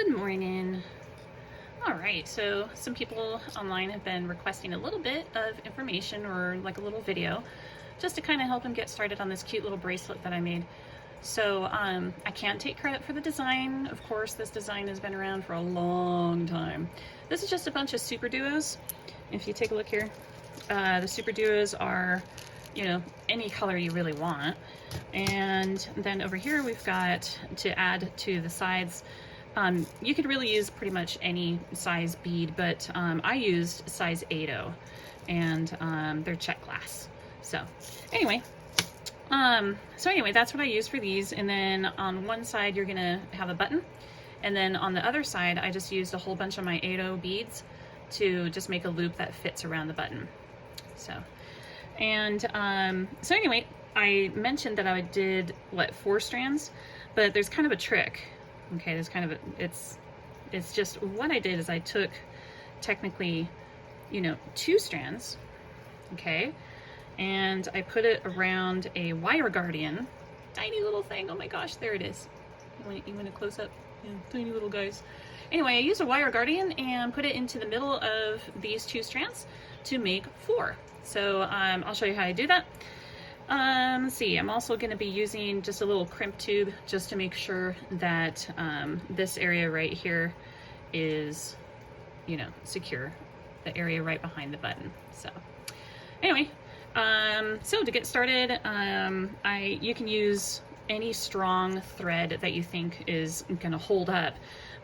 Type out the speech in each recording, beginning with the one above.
Good morning. All right, so some people online have been requesting a little bit of information or like a little video just to kind of help them get started on this cute little bracelet that I made. So I can't take credit for the design. Of course, this design has been around for a long time. This is just a bunch of super duos. If you take a look here, the super duos are, you know, any color you really want. And then over here we've got to add to the sides. You could really use pretty much any size bead, but I used size 8/0 and they're check glass. So anyway, that's what I use for these. And then on one side, you're gonna have a button. And then on the other side, I just used a whole bunch of my 8/0 beads to just make a loop that fits around the button. So anyway, I mentioned that I did, what, 4 strands, but there's kind of a trick. Okay, there's kind of it's just what I did is I took technically, 2 strands, okay, and I put it around a wire guardian, tiny little thing. Oh my gosh, there it is. You want to close up? Yeah, tiny little guys. Anyway, I used a wire guardian and put it into the middle of these 2 strands to make 4. So I'll show you how I do that. Let's see, I'm also going to be using just a little crimp tube just to make sure that this area right here is, secure, the area right behind the button. So anyway, so to get started, you can use any strong thread that you think is going to hold up.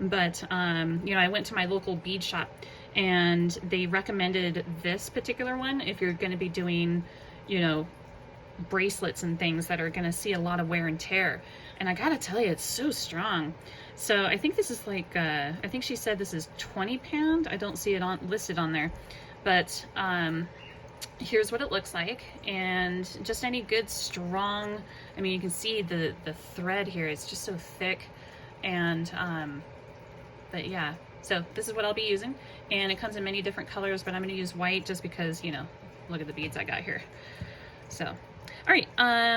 But, I went to my local bead shop and they recommended this particular one if you're going to be doing, bracelets and things that are going to see a lot of wear and tear. And I gotta tell you, it's so strong. So I think this is like, I think she said this is 20 pound. I don't see it listed on there, but here's what it looks like. And just any good strong, I mean, you can see the thread here, it's just so thick. And but yeah, so this is what I'll be using, and it comes in many different colors, but I'm going to use white just because, look at the beads I got here. So all right,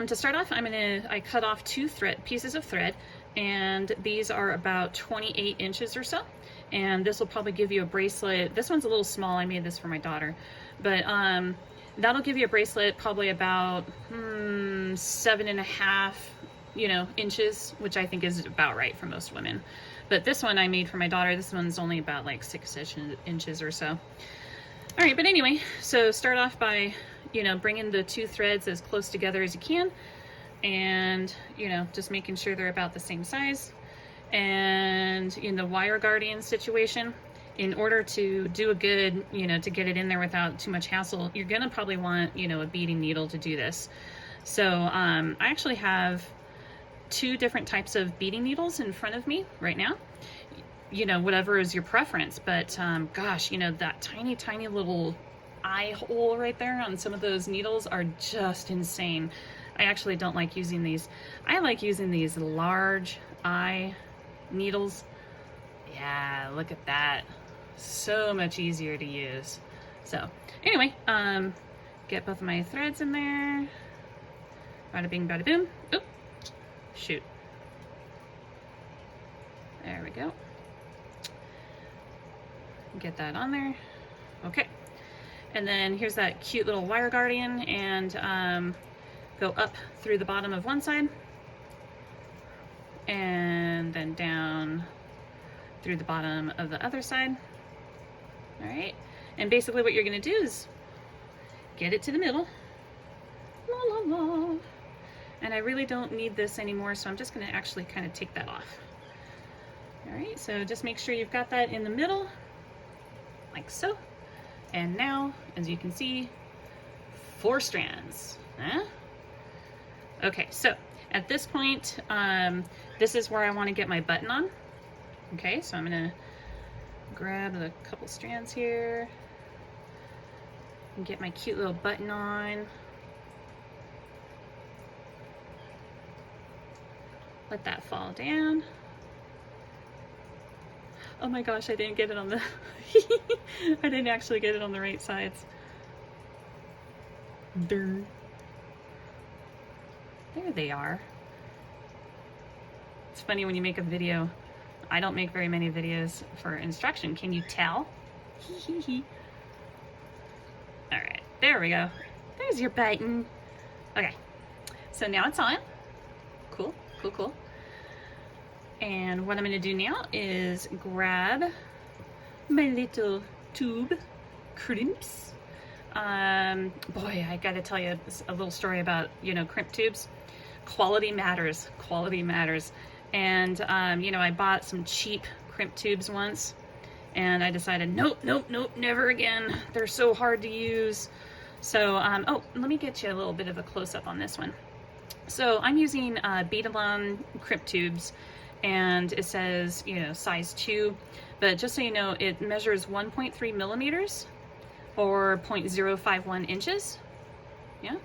to start off, I cut off 2 pieces of thread, and these are about 28 inches or so. And this will probably give you a bracelet. This one's a little small. I made this for my daughter, but that'll give you a bracelet probably about 7.5, inches, which I think is about right for most women. But this one I made for my daughter. This one's only about like 6 inches or so. All right, but anyway, so start off by, bringing the 2 threads as close together as you can, and, just making sure they're about the same size. And in the wire guardian situation, in order to do a good, to get it in there without too much hassle, you're gonna probably want, a beading needle to do this. So I actually have 2 different types of beading needles in front of me right now. Whatever is your preference, but gosh, that tiny little eye hole right there on some of those needles are just insane. I actually don't like using these. I like using these large eye needles. Yeah, look at that. So much easier to use. So anyway, get both of my threads in there. Bada bing, bada boom. Oop, shoot. There we go. Get that on there. Okay. And then here's that cute little wire guardian, and go up through the bottom of one side and then down through the bottom of the other side. All right. And basically what you're going to do is get it to the middle. La, la, la. And I really don't need this anymore, so I'm just going to actually kind of take that off. All right. So just make sure you've got that in the middle, like so. And now, as you can see, 4 strands. Huh? Okay, so at this point, this is where I want to get my button on. Okay, so I'm gonna grab a couple strands here and get my cute little button on. Let that fall down. Oh my gosh, I didn't get it on the, I didn't actually get it on the right sides. There they are. It's funny when you make a video I don't make very many videos for instruction. Can you tell? All right, there we go. There's your button. Okay, so now it's on. Cool, cool, cool. And what I'm gonna do now is grab my little tube crimps. Boy, I gotta tell you a little story about, you know, crimp tubes. Quality matters, quality matters. And, you know, I bought some cheap crimp tubes once, and I decided, nope, nope, nope, never again. They're so hard to use. So, oh, let me get you a little bit of a close-up on this one. So I'm using bead-along crimp tubes, and it says, you know, size 2, but just so you know, it measures 1.3 millimeters or 0.051 inches. Yeah.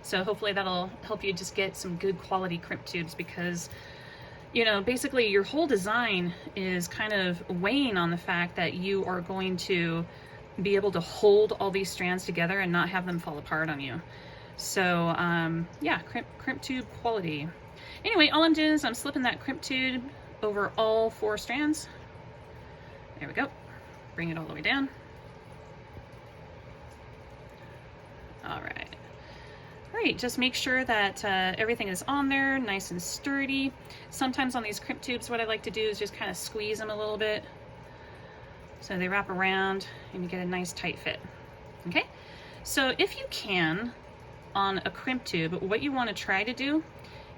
So hopefully that'll help you just get some good quality crimp tubes, because, you know, basically your whole design is kind of weighing on the fact that you are going to be able to hold all these strands together and not have them fall apart on you. So yeah, crimp tube quality. Anyway, all I'm doing is I'm slipping that crimp tube over all 4 strands. There we go. Bring it all the way down. All right. All right, just make sure that everything is on there, nice and sturdy. Sometimes on these crimp tubes, what I like to do is just kind of squeeze them a little bit so they wrap around and you get a nice tight fit. Okay, so if you can, on a crimp tube, what you want to try to do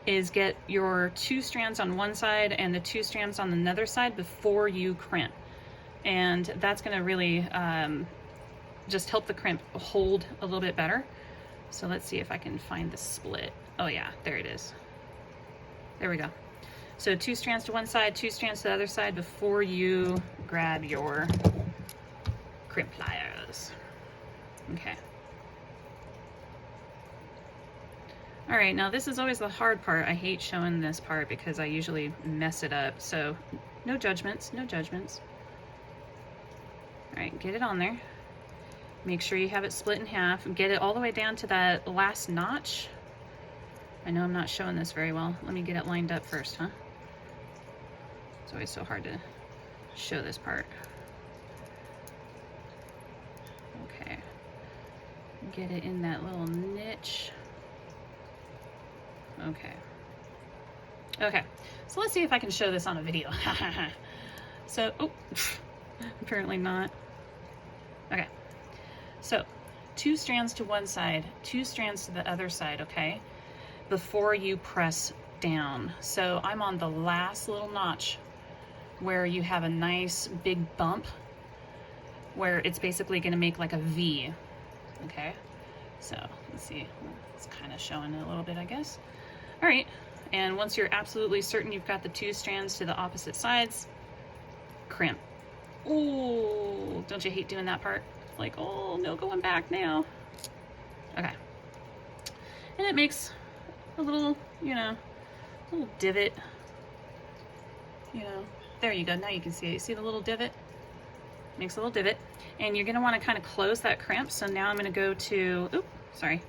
is get your 2 strands on one side and the 2 strands on another side before you crimp. And that's going to really just help the crimp hold a little bit better. So let's see if I can find the split. Oh yeah, there it is. There we go. So 2 strands to one side, 2 strands to the other side before you grab your crimp pliers. Okay. All right, now this is always the hard part. I hate showing this part because I usually mess it up. So no judgments, no judgments. All right, get it on there. Make sure you have it split in half. Get it all the way down to that last notch. I know I'm not showing this very well. Let me get it lined up first, huh? It's always so hard to show this part. Okay. Get it in that little niche. Okay. Okay. So let's see if I can show this on a video. So, oh, apparently not. Okay. So 2 strands to one side, 2 strands to the other side, okay, before you press down. So I'm on the last little notch where you have a nice big bump where it's basically going to make like a V, okay? So let's see, it's kind of showing it a little bit, I guess. All right, and once you're absolutely certain you've got the 2 strands to the opposite sides, crimp. Ooh, don't you hate doing that part? Like, oh, no going back now. Okay. And it makes a little, you know, little divot. You know, there you go. Now you can see it. You see the little divot? Makes a little divot. And you're going to want to kind of close that crimp. So now I'm going to go to, oops, sorry,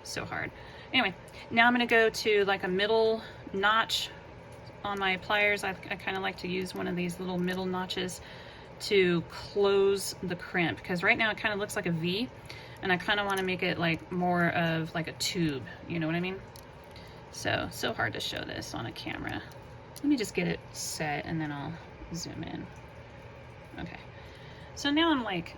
so hard. Anyway, now I'm going to go to like a middle notch on my pliers. I kind of like to use one of these little middle notches to close the crimp, because right now it kind of looks like a V, and I kind of want to make it like more of like a tube, you know what I mean? So hard to show this on a camera. Let me just get it set and then I'll zoom in. Okay, so now I'm like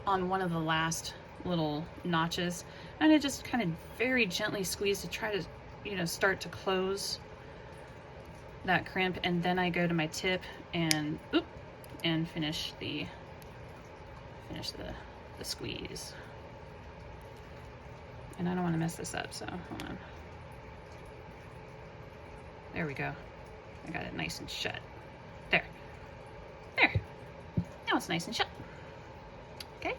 on one of the last little notches, and I just kind of very gently squeeze to try to, you know, start to close that crimp, and then I go to my tip and oop, and finish the squeeze. And I don't want to mess this up, so hold on. There we go. I got it nice and shut. There. Now it's nice and shut. Okay.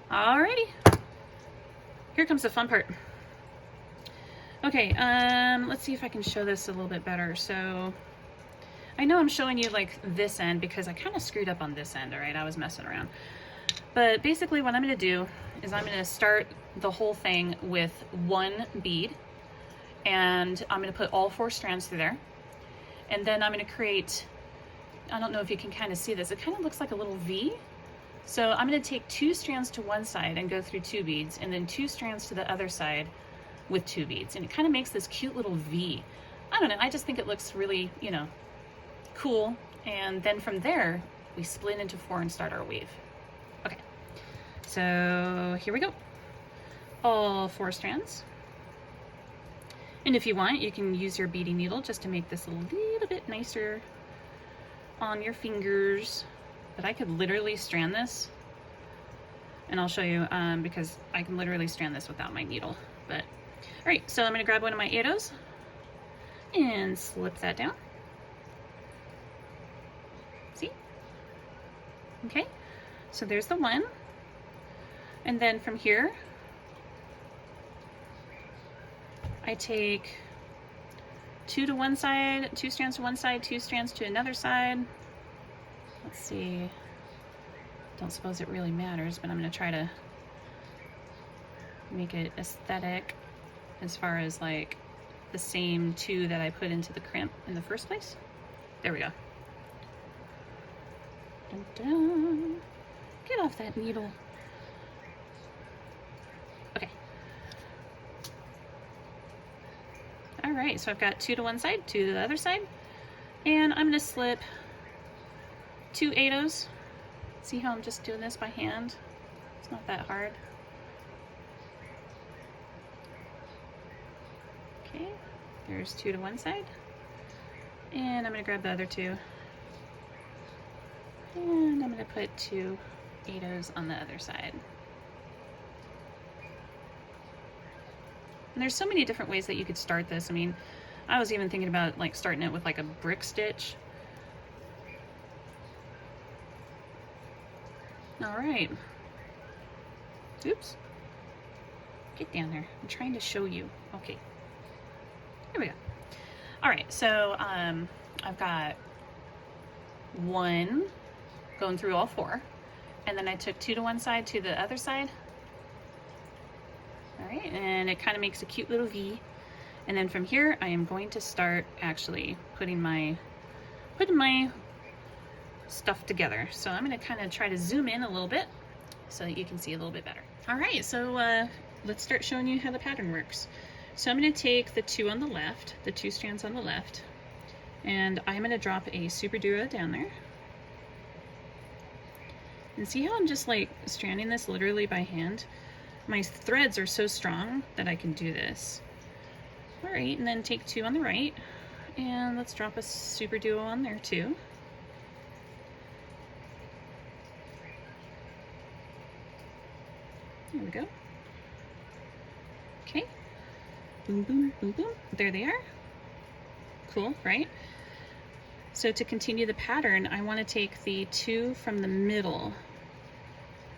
Alrighty. Here comes the fun part. Okay, let's see if I can show this a little bit better. So I know I'm showing you like this end because I kind of screwed up on this end, all right? I was messing around. But basically what I'm going to do is I'm going to start the whole thing with 1 bead, and I'm going to put all 4 strands through there. And then I'm going to create I don't know if you can kind of see this, it kind of looks like a little V. So I'm going to take 2 strands to one side and go through 2 beads, and then 2 strands to the other side with 2 beads, and it kind of makes this cute little V. I don't know, I just think it looks really, you know, cool. And then from there we split into 4 and start our weave. Okay, so here we go, all 4 strands. And if you want, you can use your beading needle just to make this a little bit nicer on your fingers. But I could literally strand this, and I'll show you because I can literally strand this without my needle. But all right, so I'm going to grab one of my 8-ohs and slip that down. See? Okay, so there's the one. And then from here, I take 2 to one side, 2 strands to one side, 2 strands to another side. Let's see, don't suppose it really matters, but I'm going to try to make it aesthetic as far as like the same 2 that I put into the crimp in the first place. There we go. Dun, dun. Get off that needle. Okay. All right, so I've got 2 to one side, 2 to the other side, and I'm going to slip 2 8-ohs. See how I'm just doing this by hand? It's not that hard. Okay, there's 2 to one side. And I'm going to grab the other 2. And I'm going to put 2 8-ohs on the other side. And there's so many different ways that you could start this. I mean, I was even thinking about like starting it with like a brick stitch. All right. Oops. Get down there. I'm trying to show you. Okay. Here we go. All right. So I've got 1 going through all 4, and then I took 2 to one side, 2 to the other side. All right, and it kind of makes a cute little V. And then from here, I am going to start actually putting my stuff together. So I'm going to kind of try to zoom in a little bit so that you can see a little bit better. All right, so let's start showing you how the pattern works. So I'm going to take the 2 on the left, the 2 strands on the left, and I'm going to drop a super duo down there. And see how I'm just like stranding this literally by hand? My threads are so strong that I can do this. All right, and then take 2 on the right, and let's drop a super duo on there too. There we go. Okay. Boom, boom, boom, boom. There they are. Cool, right? So to continue the pattern, I want to take the 2 from the middle.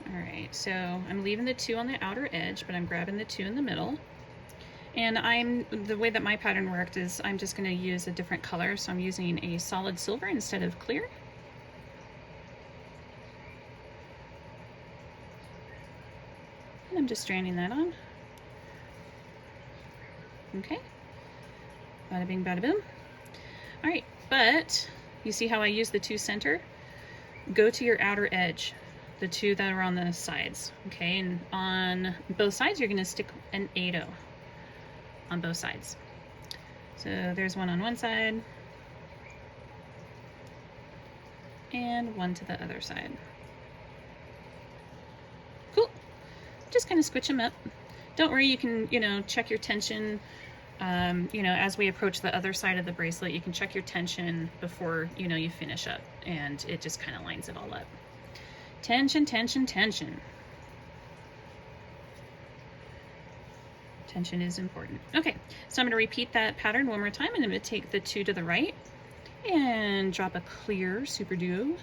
All right, so I'm leaving the 2 on the outer edge, but I'm grabbing the 2 in the middle. And the way that my pattern worked is I'm just going to use a different color. So I'm using a solid silver instead of clear. And I'm just stranding that on. Okay. Bada bing, bada boom. All right, but you see how I use the 2 center? Go to your outer edge, the 2 that are on the sides, okay? And on both sides, you're gonna stick an 8-oh on both sides. So there's 1 on one side, and 1 to the other side. Cool. Just kind of squitch them up. Don't worry, you can, check your tension. As we approach the other side of the bracelet, you can check your tension before, you finish up, and it just kind of lines it all up. Tension, tension, tension. Tension is important. Okay, so I'm going to repeat that pattern one more time, and I'm going to take the 2 to the right and drop a clear super duo.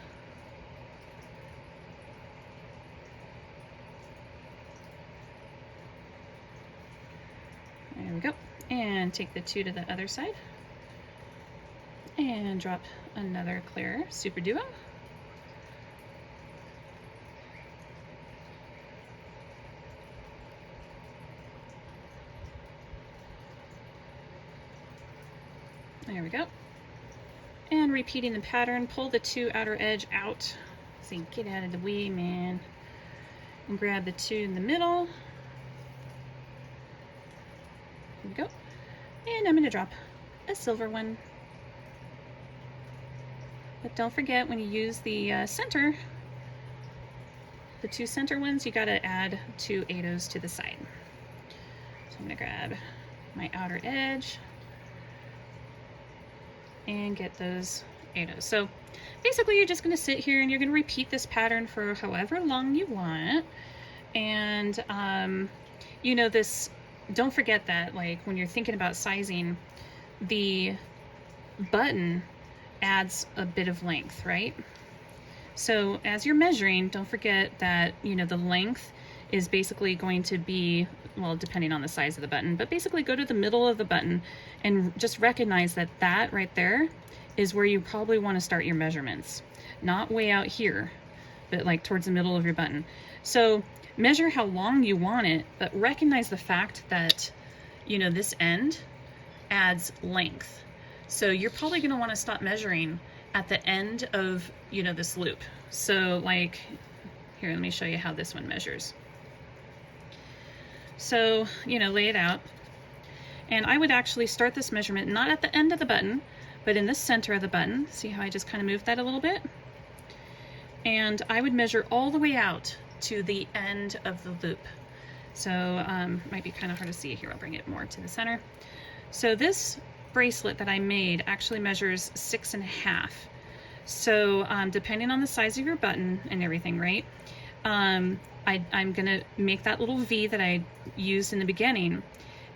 There we go. And take the 2 to the other side and drop another clear super duo. There we go. And repeating the pattern. Pull the 2 outer edge out. So get out of the way, man. And grab the 2 in the middle. Here we go. And I'm going to drop a silver one. But don't forget, when you use the center, the 2 center ones, you got to add 2 8/0s to the side. So I'm going to grab my outer edge and get those 8/0s. So basically you're just going to sit here and you're going to repeat this pattern for however long you want. And you know, this, don't forget that, like, when you're thinking about sizing, the button adds a bit of length, right? So as you're measuring, don't forget that, you know, the length is basically going to be, well, depending on the size of the button, but basically go to the middle of the button and just recognize that that right there is where you probably want to start your measurements. Not way out here, but like towards the middle of your button. So measure how long you want it, but recognize the fact that, you know, this end adds length. So you're probably going to want to stop measuring at the end of, you know, this loop. So like, here, let me show you how this one measures. So, you know, lay it out. And I would actually start this measurement not at the end of the button, but in the center of the button. See how I just kind of moved that a little bit? And I would measure all the way out to the end of the loop. So might be kind of hard to see here. I'll bring it more to the center. So this bracelet that I made actually measures 6.5. So depending on the size of your button and everything, right? I'm gonna make that little V that I used in the beginning,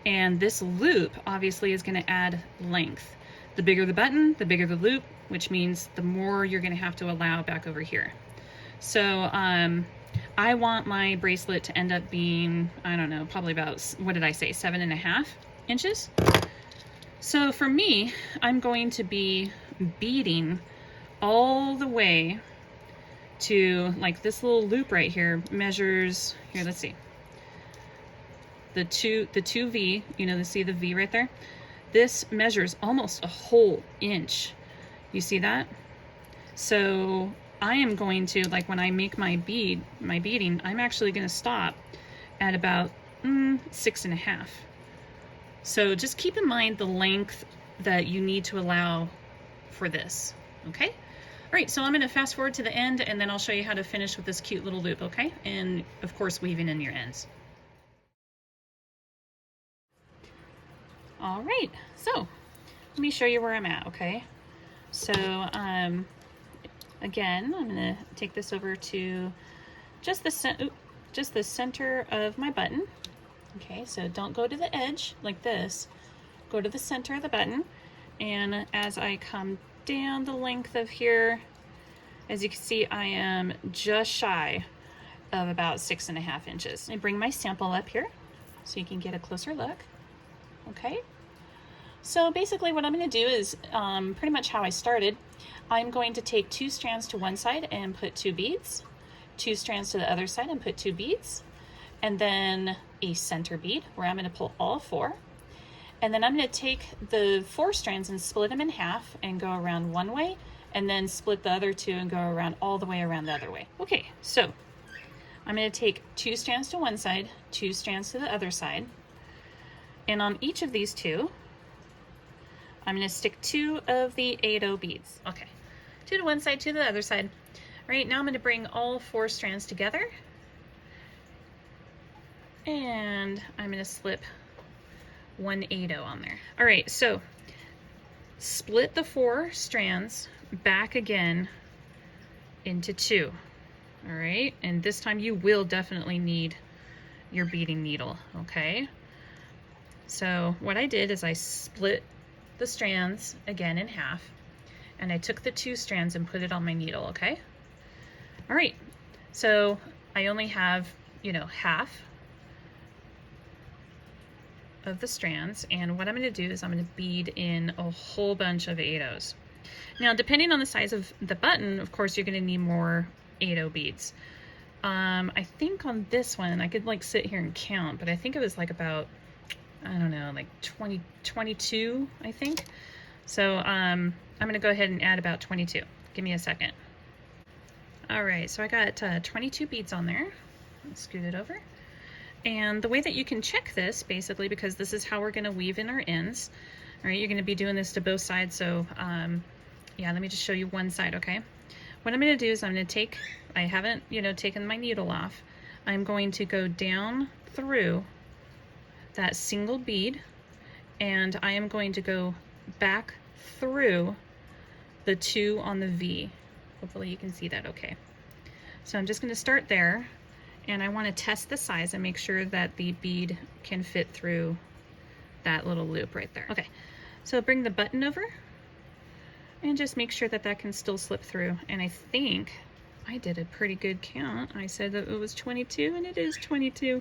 and this loop obviously is gonna add length. The bigger the button, the bigger the loop, which means the more you're gonna have to allow back over here. So I want my bracelet to end up being, I don't know, probably about, what did I say, 7.5 inches? So for me, I'm going to be beading all the way to, like, this little loop right here measures, here, let's see, the 2V, you know, see the V right there? This measures almost a whole inch. You see that? So I am going to, like, when I make my beading, I'm actually going to stop at about 6.5. So just keep in mind the length that you need to allow for this, okay? All right, so I'm gonna fast forward to the end and then I'll show you how to finish with this cute little loop, okay? And of course, weaving in your ends. All right, so let me show you where I'm at, okay? So again, I'm gonna take this over to just the center of my button. Okay, so don't go to the edge like this. Go to the center of the button, and as I come down the length of here, as you can see, I am just shy of about 6.5 inches. I bring my sample up here so you can get a closer look. Okay, so basically what I'm going to do is pretty much how I started. I'm going to take 2 strands to one side and put 2 beads, 2 strands to the other side and put 2 beads, and then a center bead where I'm going to pull all 4. And then I'm going to take the 4 strands and split them in half and go around one way, and then split the other 2 and go around all the way around the other way. Okay, so I'm going to take 2 strands to one side, 2 strands to the other side, and on each of these 2, I'm going to stick 2 of the 8/0 beads. Okay, 2 to one side, 2 to the other side. All right, now I'm going to bring all 4 strands together, and I'm going to slip 1 8/0 on there. All right, so split the 4 strands back again into 2. All right, and this time you will definitely need your beading needle, okay? So what I did is I split the strands again in half, and I took the 2 strands and put it on my needle, okay? All right, so I only have, you know, half of the strands, and what I'm going to do is I'm going to bead in a whole bunch of 8/0s. Now, depending on the size of the button, of course, you're going to need more 8/0 beads. I think on this one, I could like sit here and count, but I think it was like about, I don't know, like 22, I think. So I'm gonna go ahead and add about 22. Give me a second. All right, so I got 22 beads on there. Let's scoot it over. And the way that you can check this, basically, because this is how we're gonna weave in our ends. All right, you're gonna be doing this to both sides, so yeah, let me just show you one side, okay? What I'm gonna do is I'm gonna take, I haven't, taken my needle off. I'm going to go down through that single bead, and I am going to go back through the 2 on the V. Hopefully you can see that okay. So I'm just gonna start there, and I wanna test the size and make sure that the bead can fit through that little loop right there. Okay, so bring the button over and just make sure that that can still slip through. And I think I did a pretty good count. I said that it was 22, and it is 22.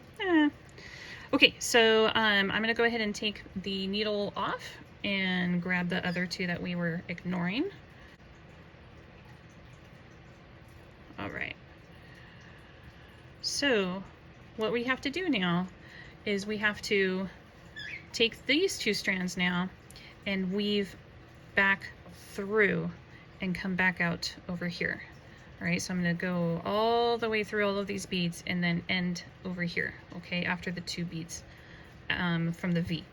Okay, so I'm gonna go ahead and take the needle off and grab the other 2 that we were ignoring. All right. So what we have to do now is we have to take these 2 strands now and weave back through and come back out over here. All right, so I'm gonna go all the way through all of these beads and then end over here, okay, after the 2 beads from the V.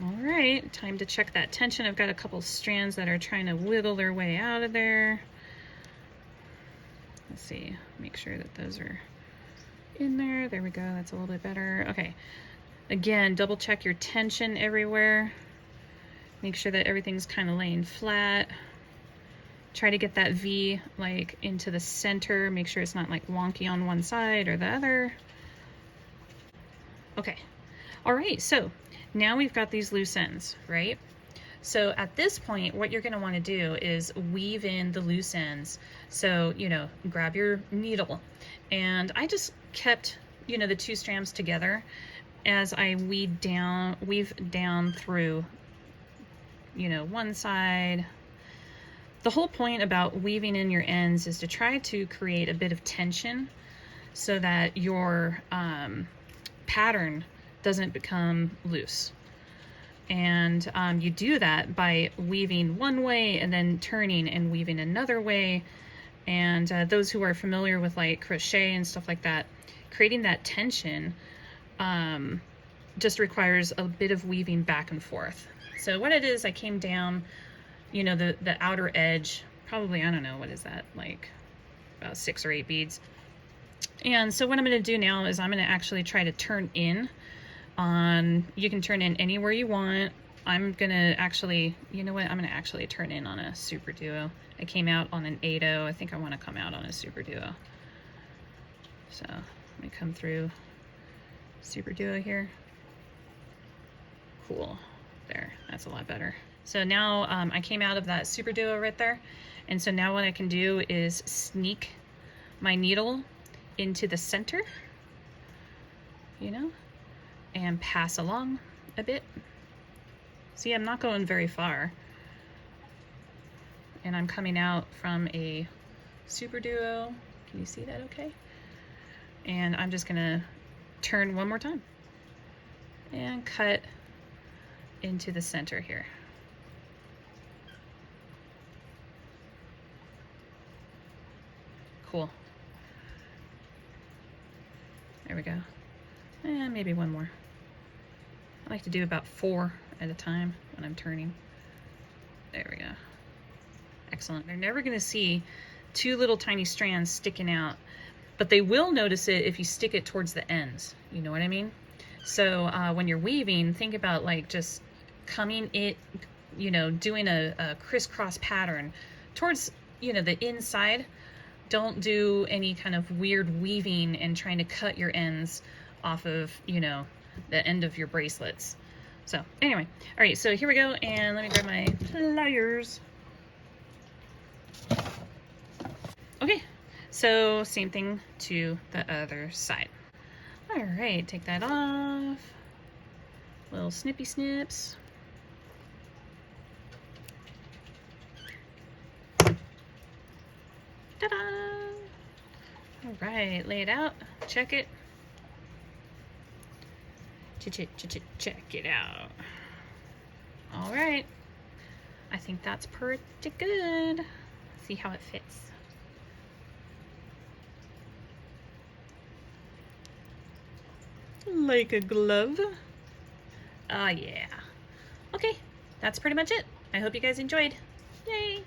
All right, time to check that tension. I've got a couple strands that are trying to wiggle their way out of there. Let's see, make sure that those are in there. There we go, that's a little bit better. Okay, again, double check your tension everywhere. Make sure that everything's kind of laying flat. Try to get that V like into the center. Make sure it's not like wonky on one side or the other. Okay, all right, so now we've got these loose ends, right? So at this point, what you're gonna wanna do is weave in the loose ends. So, grab your needle. And I just kept, the 2 strands together as I weave down through, one side. The whole point about weaving in your ends is to try to create a bit of tension so that your pattern doesn't become loose. And you do that by weaving one way and then turning and weaving another way. And those who are familiar with like crochet and stuff like that, creating that tension just requires a bit of weaving back and forth. So what it is, I came down, the outer edge, probably, I don't know, what is that, like about 6 or 8 beads. And so what I'm gonna do now is I'm gonna actually try to turn in on, you can turn in anywhere you want. I'm gonna actually, I'm gonna actually turn in on a super duo. I came out on an 8-0. I think I wanna come out on a super duo. So let me come through super duo here. Cool, there, that's a lot better. So now I came out of that super duo right there. And so now what I can do is sneak my needle into the center, and pass along a bit. See, I'm not going very far. And I'm coming out from a super duo. Can you see that okay? And I'm just gonna turn one more time and cut into the center here. Cool. There we go. And maybe one more. I like to do about 4 at a time when I'm turning. There we go. Excellent. They're never going to see 2 little tiny strands sticking out, but they will notice it if you stick it towards the ends. You know what I mean? So when you're weaving, think about like just coming it, doing a crisscross pattern towards, the inside. Don't do any kind of weird weaving and trying to cut your ends off of, the end of your bracelets. So anyway, all right, so here we go, and let me grab my pliers. Okay, so same thing to the other side. All right, take that off. Little snippy snips. Ta-da! All right, lay it out, check it. Check it out. All right. I think that's pretty good. See how it fits. Like a glove. Ah, yeah. Okay, that's pretty much it. I hope you guys enjoyed. Yay!